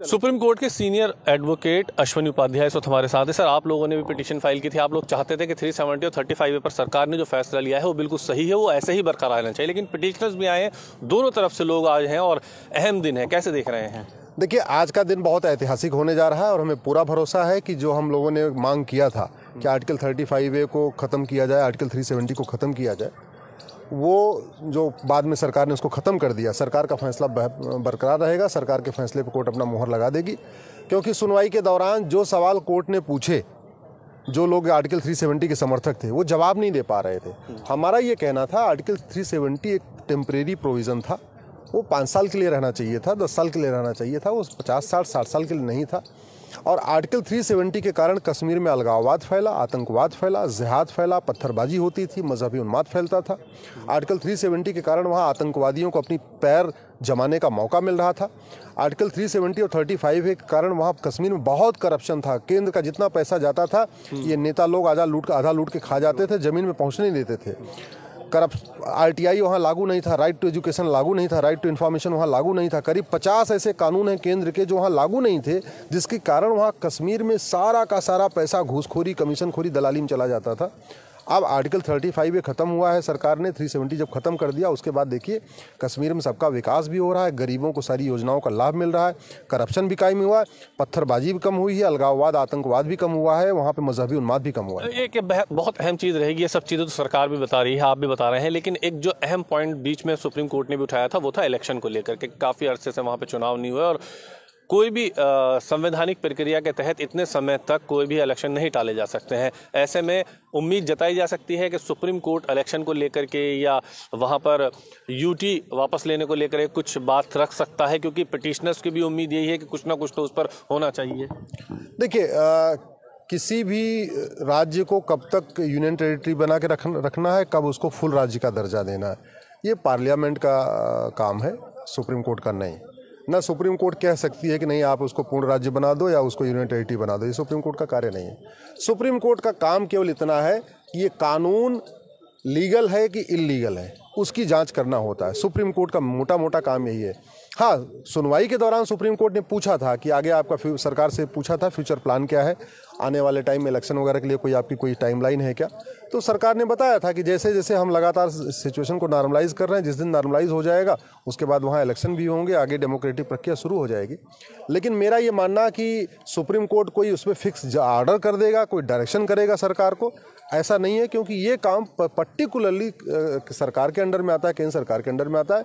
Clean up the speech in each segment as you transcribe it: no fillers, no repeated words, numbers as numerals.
Supreme court के senior advocate Ashwini Upadhyay इस वक्त हमारे साथ है। सर, आप लोगों ने भी पिटीशन फाइल की थी। आप लोग चाहते थे कि 370 और 35A पर सरकार ने जो फैसला लिया है वो बिल्कुल सही है, वो ऐसे ही बरकरार रहना चाहिए, लेकिन पिटीशनर्स भी आए हैं, दोनों तरफ से लोग आए हैं और अहम दिन है, कैसे देख रहे हैं? देखिए, आज का दिन बहुत ऐतिहासिक होने जा रहा है और हमें पूरा भरोसा है कि जो हम लोगों ने मांग किया था कि आर्टिकल 35A को ख़त्म किया जाए, आर्टिकल 370 को ख़त्म किया जाए, वो जो बाद में सरकार ने उसको ख़त्म कर दिया। सरकार का फैसला बरकरार रहेगा, सरकार के फैसले पर कोर्ट अपना मुहर लगा देगी, क्योंकि सुनवाई के दौरान जो सवाल कोर्ट ने पूछे, जो लोग आर्टिकल 370 के समर्थक थे, वो जवाब नहीं दे पा रहे थे। हमारा ये कहना था आर्टिकल 370 एक टेम्परेरी प्रोविज़न था, वो 5 साल के लिए रहना चाहिए था, 10 साल के लिए रहना चाहिए था, वो 50-60 साल के लिए नहीं था। और आर्टिकल 370 के कारण कश्मीर में अलगाववाद फैला, आतंकवाद फैला, जिहाद फैला, पत्थरबाजी होती थी, मजहबी उन्माद फैलता था। आर्टिकल 370 के कारण वहाँ आतंकवादियों को अपनी पैर जमाने का मौका मिल रहा था। आर्टिकल 370 और 35A के कारण वहाँ कश्मीर में बहुत करप्शन था। केंद्र का जितना पैसा जाता था, ये नेता लोग आधा लूट के खा जाते थे, ज़मीन में पहुँचने नहीं देते थे। RTI वहाँ लागू नहीं था, राइट टू एजुकेशन लागू नहीं था, राइट टू इन्फॉर्मेशन वहाँ लागू नहीं था। करीब 50 ऐसे कानून हैं केंद्र के जो वहाँ लागू नहीं थे, जिसके कारण वहाँ कश्मीर में सारा का सारा पैसा घूसखोरी, कमीशनखोरी, दलाली में चला जाता था। अब आर्टिकल 35A ख़त्म हुआ है, सरकार ने 370 जब ख़त्म कर दिया, उसके बाद देखिए कश्मीर में सबका विकास भी हो रहा है, गरीबों को सारी योजनाओं का लाभ मिल रहा है, करप्शन भी कायम हुआ है, पत्थरबाजी भी कम हुई है, अलगाववाद, आतंकवाद भी कम हुआ है, वहाँ पे मजहबी उन्माद भी कम हुआ है। एक बहुत अहम चीज़ रहेगी, ये सब चीज़ें तो सरकार भी बता रही है, आप भी बता रहे हैं, लेकिन एक जो अहम पॉइंट बीच में सुप्रीम कोर्ट ने भी उठाया था वो था इलेक्शन को लेकर के। काफ़ी अरसे से वहाँ पर चुनाव नहीं हुआ और कोई भी संवैधानिक प्रक्रिया के तहत इतने समय तक कोई भी इलेक्शन नहीं टाले जा सकते हैं। ऐसे में उम्मीद जताई जा सकती है कि सुप्रीम कोर्ट इलेक्शन को लेकर के या वहां पर UT वापस लेने को लेकर कुछ बात रख सकता है, क्योंकि पिटिशनर्स की भी उम्मीद यही है कि कुछ ना कुछ तो उस पर होना चाहिए। देखिए, किसी भी राज्य को कब तक यूनियन टेरिटरी बना के रखना है, कब उसको फुल राज्य का दर्जा देना है, ये पार्लियामेंट का काम है, सुप्रीम कोर्ट का नहीं। ना सुप्रीम कोर्ट कह सकती है कि नहीं आप उसको पूर्ण राज्य बना दो या उसको यूनियन टेरिटरी बना दो, ये सुप्रीम कोर्ट का कार्य नहीं है। सुप्रीम कोर्ट का काम केवल इतना है कि ये कानून लीगल है कि इलीगल है, उसकी जांच करना होता है। सुप्रीम कोर्ट का मोटा काम यही है। हाँ, सुनवाई के दौरान सुप्रीम कोर्ट ने पूछा था कि आगे आपका सरकार से पूछा था फ्यूचर प्लान क्या है, आने वाले टाइम में इलेक्शन वगैरह के लिए कोई टाइमलाइन है क्या। तो सरकार ने बताया था कि जैसे जैसे हम लगातार सिचुएशन को नॉर्मलाइज कर रहे हैं, जिस दिन नॉर्मलाइज हो जाएगा उसके बाद वहाँ इलेक्शन भी होंगे, आगे डेमोक्रेटिक प्रक्रिया शुरू हो जाएगी। लेकिन मेरा ये मानना कि सुप्रीम कोर्ट कोई उसमें फिक्स ऑर्डर कर देगा, कोई डायरेक्शन करेगा सरकार को, ऐसा नहीं है, क्योंकि ये काम पर्टिकुलरली सरकार के अंडर में आता है, केंद्र सरकार के अंडर में आता है,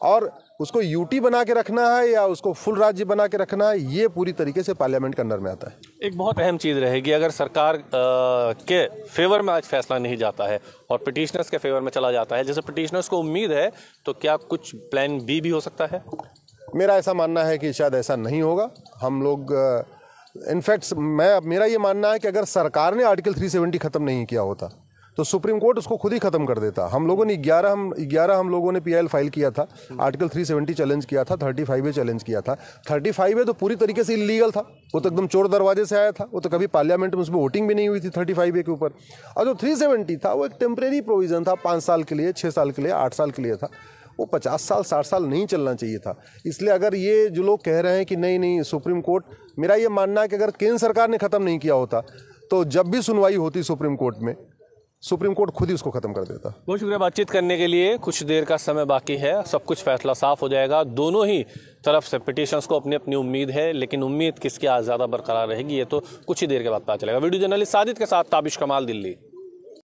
और उसको UT बना के रखना है या उसको फुल राज्य बना के रखना है, ये पूरी तरीके से पार्लियामेंट के अंडर में आता है। एक बहुत अहम चीज़ रहेगी, अगर सरकार के फेवर में आज फैसला नहीं जाता है और पिटिशनर्स के फेवर में चला जाता है, जैसे पिटिशनर्स को उम्मीद है, तो क्या कुछ प्लान B भी हो सकता है? मेरा ऐसा मानना है कि शायद ऐसा नहीं होगा। हम लोग इनफैक्ट मेरा ये मानना है कि अगर सरकार ने आर्टिकल 370 ख़त्म नहीं किया होता तो सुप्रीम कोर्ट उसको खुद ही ख़त्म कर देता। हम लोगों ने 11 हम लोगों ने PIL फाइल किया था, आर्टिकल 370 चैलेंज किया था, 35A चैलेंज किया था। 35A तो पूरी तरीके से इलीगल था, वो तो एकदम चोर दरवाजे से आया था, वो तो कभी पार्लियामेंट में उसमें वोटिंग भी नहीं हुई थी 35A के ऊपर। और जो 370 था वो एक टेम्परेरी प्रोविज़न था, 5 साल के लिए, 6 साल के लिए, 8 साल के लिए था, वो 50 साल 60 साल नहीं चलना चाहिए था। इसलिए अगर ये जो लोग कह रहे हैं कि नहीं सुप्रीम कोर्ट, मेरा ये मानना है कि अगर केंद्र सरकार ने ख़त्म नहीं किया होता तो जब भी सुनवाई होती सुप्रीम कोर्ट में, सुप्रीम कोर्ट खुद ही उसको खत्म कर देता। बहुत शुक्रिया बातचीत करने के लिए। कुछ देर का समय बाकी है, सब कुछ फैसला साफ हो जाएगा। दोनों ही तरफ से पिटिशनर्स को अपनी अपनी उम्मीद है, लेकिन उम्मीद किसकी आज ज़्यादा बरकरार रहेगी ये तो कुछ ही देर के बाद पता चलेगा। वीडियो जर्नलिस्ट साजिद के साथ ताबिश कमाल, दिल्ली।